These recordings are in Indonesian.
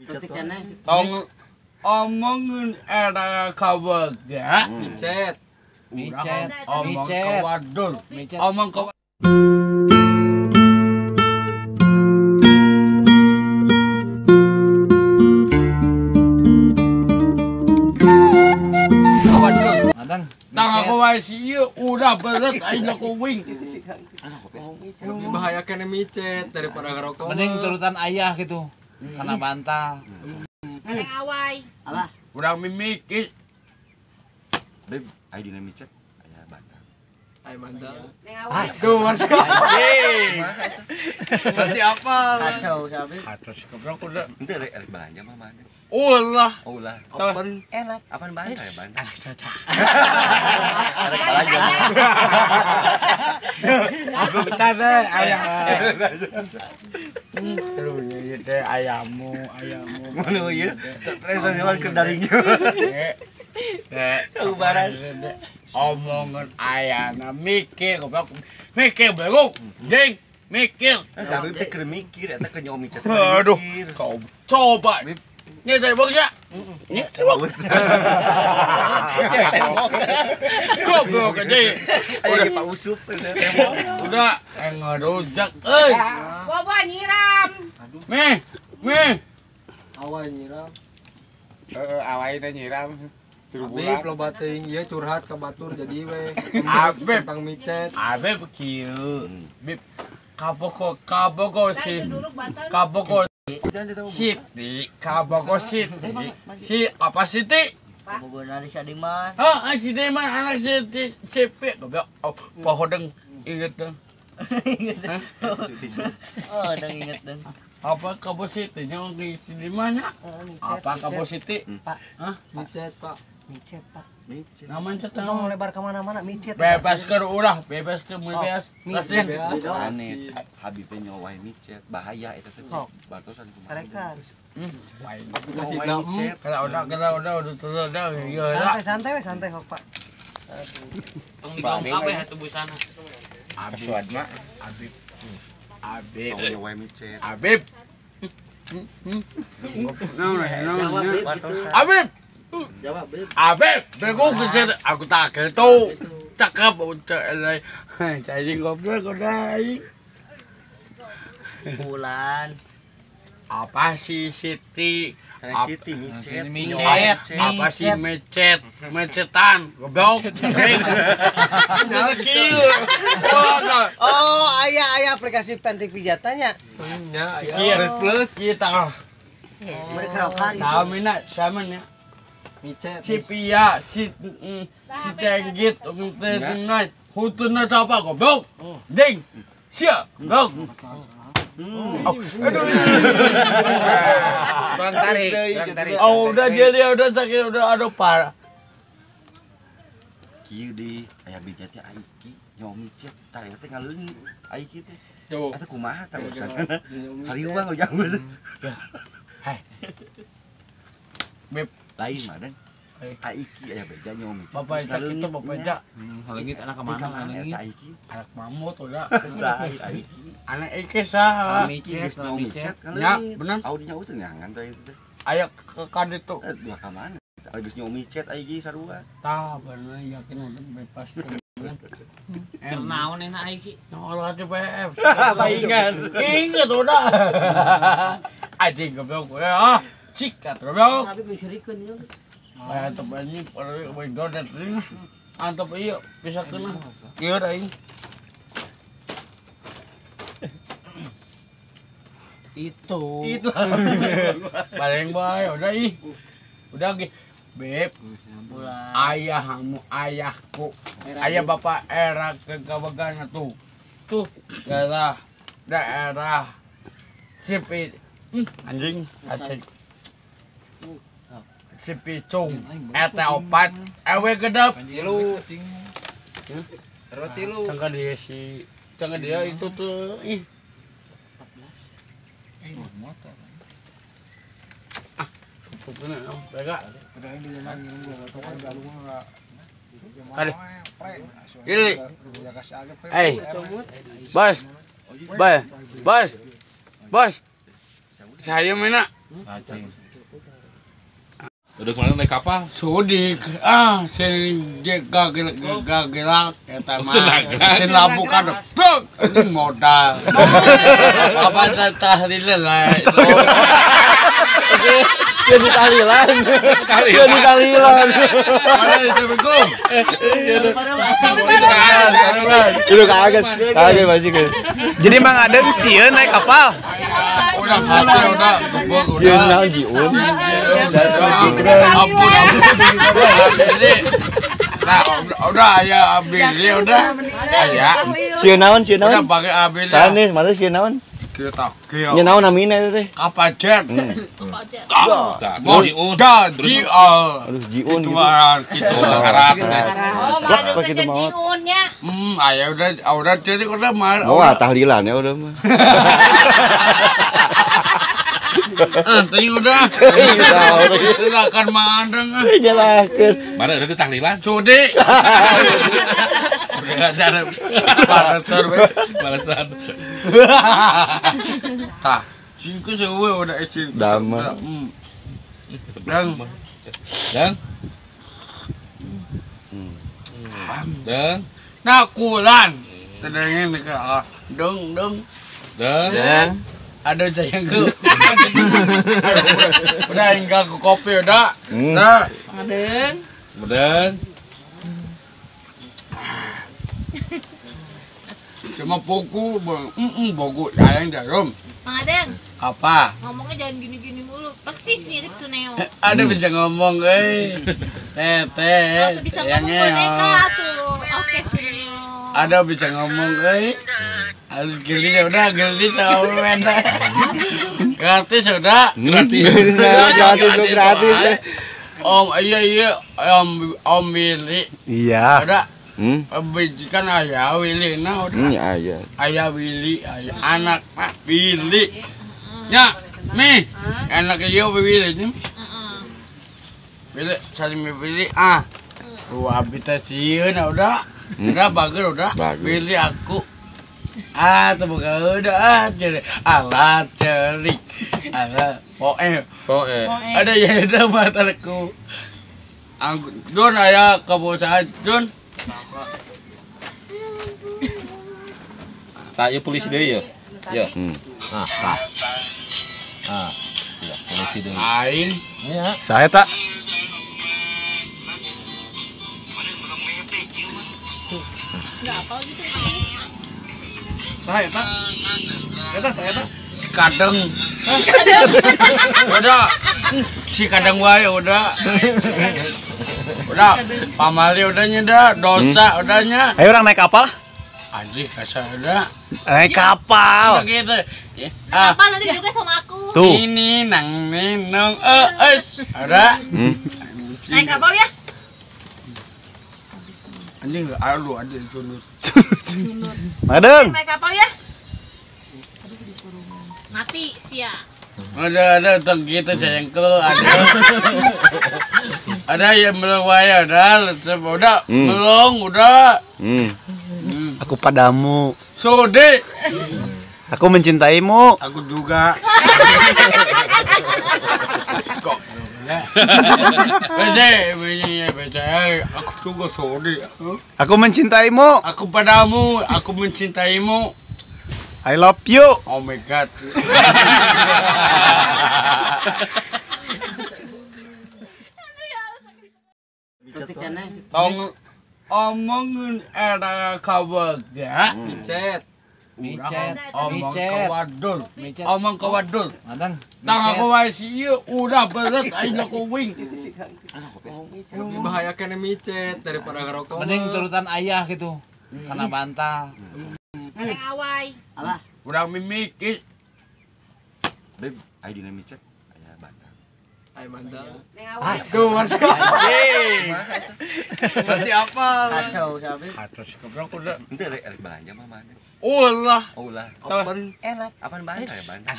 Tong omongin era kawaga. Micet. Omong kawadul. Omong kawadul. Tang aku masih udah beres aja aku wing. Lebih bahayakan yang micet daripada ngerokok. Mending turutan ayah gitu. Karena bantal. Neng awai. Alah, kurang mimikis. Beb, ayo dina micet, aya bantal. Ayo bantal. Neng awai. Tuh, berarti apa? Kacau sabi. Atas keblok udah. Ente rek belanja mah mana? Ulah. Oh ulah. Open Enak. Apaan bantal ya bantal? Anak saja. Ada belanja. Aku bentar deh ayam. Terus ya teh ayammu. Mana ieu? Stres jalan ke daringnya. Ubaran. Omongan ayana mikir goblok. Mikir bego. Ding, mikir. Sampai teh keur mikir eta ke nyawa micet. Aduh, kau coba. Ini temboknya. Ini tembok. Goblok aja. Udah Pak Usup Udah ngerujak euy. Bobo nyiram. Meh. awal nyiram. Awalnya nyiram. Abib lo bating ieu curhat ke batur jadi we. Abib. Tentang micet. Abib kieu. Bib kaboko si. Duduk bantal. Kaboko Siti, kaboko Siti. Si apa Siti? Bobo dari Sadiman. Ah, si Deman anak Siti cepet goblok. Oh, pohodeng inget dong. Oh, udah inget dong. Apa kabo Siti yang di mana? Apa kabo Siti? Pak. Hah? Micet, Pak. Micet, Pak. Namanya Tolong tahu. lebar kemana-mana micet. Bebas ke ulah, bebas ke bebas. Micet. Anis, Habibnya nyawain micet, bahaya eta teh. Batosan kumaha. Tarekan. Kasih micet. Kalau udah iya lah. Santai kok, Pak. Tong dibongkar ya tuh busana. Abib mah, Abib. Abib. Mau nyawain micet. Abib. Abib. Jawab, Beb. Abib, bego kerja aku tak gitu. Cakep udah cacing goblok udah. Bulan. Apa sih Siti? Saya Siti micet. Apa sih mecetan goblok. Oh, ayah aplikasi penting pijatannya. Ya, plus Kita Mereka kali. Samina samanya. micet. Si Pia, si Tenggit, Tenggit, hutuna apa goblok? Ding, siap, goblok. Aduh. Kurang tarik. Oh, udah udah sakit, udah ada parah. Kieu di aya bijatnya aiki nyawa micet. Tah eta ngaleungit aiki teh. Tuh. Eta kumaha tah urusan. Hari uang ujang geus. Beb, Lain mah dan. Aiki aya beja nyawa micet. bapak itu bapak jak. Halengit anak kemana? Halengit. Aiki. Anak mamut udah. Lain aiki. Anak Ike sah. Micet, Nyawa micet Ya, bener. Audinya teh nyangan teh itu. Ayo ke kan itu. Dua ka mana? Geus nyawa micet aiki sarua. Tah, bener yakin udah bebas. Kernaon enak iki. Nolak aja PF. Paingan. Ingat udah. Anjing goblok. Ah, sikat goblok. Tapi mencurikan ya. Antep ini pada window dan ring. Antep iya bisa kena. Iya dah ini. Itu. Paling baik udah ih. Udah ge. Beb, Bulan. ayahmu, ayahku. Ayah bapak era kegawagan tuh. Tuh daerah Sipi. Anjing, anjing. Si Picung, eta opat, ewe gedep. Tilu. Terus tilu. Tengah dia itu tuh, ih. 14. Ah, supupnya, bega. Kali. Ini. Bos. Saya mana? Cacing. Udah kemarin naik kapal. Sudik, sing gerak eta mah. Senagrak. Sing lampu kadep. Tuk, ini modal. Apa tahlil lah. Jadi tahlilan. Jadi tahlilan. Assalamualaikum. Itu kaget masih kan. Jadi Mang Adeng sieun naik kapal. Udah hati udah gebuk Sieun udah. naon jiun. Ampun. Jadi nah udah ayah abili udah ayah Sieun naon udah pakai abili. Sanes, mana sieun naon? Kita Nya naon namina itu teh? kapajet. Jiun. Jadi Aduh jiun gitu. tuan gitu. Sakarat. Plak pas itu mau. Ayah udah jadi udah mal. Mau tahlilan ya udah mah. Tadi udah. Silakan mandang. Jalakeun. Mana ada tahlilan? Sudi. Udah cara balasan we. Balasan. Tah, singku sewe udah ecin. Dama. Dan Dan nakulan. Tadanya nika deng. Dan Ada sayang ke. Udah hingga ke kopi udah. Nah, dan cuma buku, buku sayang jarum. Mang Adeng, Apa? ngomongnya jangan gini-gini mulu. Persis mirip Suneo. Ada bisa ngomong, Tete. Kalau tuh bisa ngomong boneka tuh. Oke, Suneo. Ada bisa ngomong, Harus geli udah, geli sama benda. Gratis udah. gratis. Gratis. Iya, Om Willy. Iya. Udah, Hmm. kan ayah Willy, nah udah. Iya. Ayah Willy, ayah anak Pak Willy. Ya, Mi, anak dia Willy nih. Willy, saling Willy, habitasiun udah. Udah bagus udah. Bagus. Willy aku. Terbuka udah jadi alat cerik. Alat poe. Ada ya ada mataku. Don ayah kebosan Don. Tak ya polisi deh ya. Ya. Hmm. Ya, polisi deh. Ain. Saya tak. Enggak apa gitu. Saya tak. Si kadang. Udah. Si kadang wae udah. Udah. Pamali udah nyeda, dosa udahnya. Ayo orang naik kapal. Anjing kasar udah. Naik kapal. Gitu. Apa nanti juga sama aku. Tuh. Ini nang ninong udah. Naik kapal ya? Anjing aduh ada sunut. Madeng. Naik kapal ya? Mati sia. Ada tong gitu sayang ke ada yang belum wae udah belum udah. Aku padamu. Sode. Aku mencintaimu. Aku juga. Kok. Baca. Aku juga sode. Aku mencintaimu. Aku padamu, aku mencintaimu. I love you. Oh my god. Omongin era kabarnya. Micet. Omong kawadul. Omong kawadul. Adang. Tang aku masih iya udah beres aja aku wing. Membahayakan micet daripada ngerokok. Mending turutan ayah gitu. Karena bantal. Neng awai. Udah mimikis. Beb, ayo dina micet. Aya bantal. Ayo bantal. Neng awai. Tuh berarti apa? Kacau kabeh. Atas kebrok udah. Ente rek belanja mah mana? Ulah. Oh lah. Open enak. Apaan bantal ya bantal?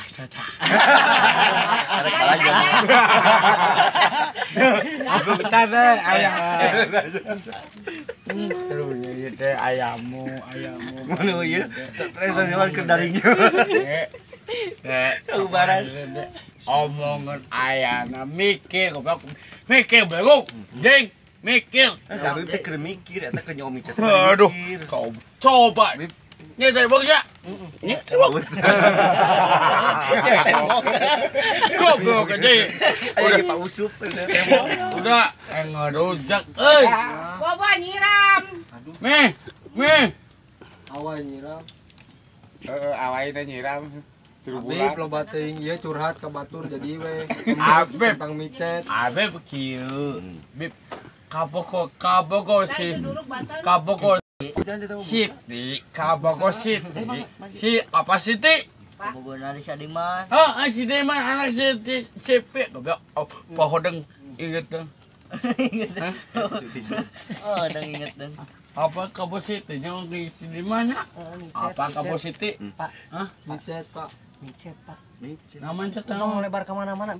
Ada belanja. Aku betah deh ayam. Terus ya teh ayammu. Mana ieu? Stres sosial ke daringnya. Ubaran. omongan ayana mikir goblok. Mikir bego. Jeng, mikir. Kami teh keur mikir eta ke nyomi cet. Aduh, kau coba. Ini temboknya. Ini tembok. Goblok aja. Udah Pak Usup Udah, ngerujak euy. Bobo nyiram. Meh. Awal nyiram. Awalnya nyiram. Abib loba teuing ieu curhat ka batur jadi we. Abib. Tentang micet. Abe kieu. Bib kaboko si Siti, kaboko Siti. Si apa Siti? Bobonan si Adiman. Oh, si Deman anak Siti cepet goblok. Oh, pohodeng inget dong. Oh, udah inget dong. Apa kabo Siti yang di mana? Apa kabo Siti? Pak. Hah? Micet, Pak. Micet, Pak. Namanya Tolong lebar kemana-mana.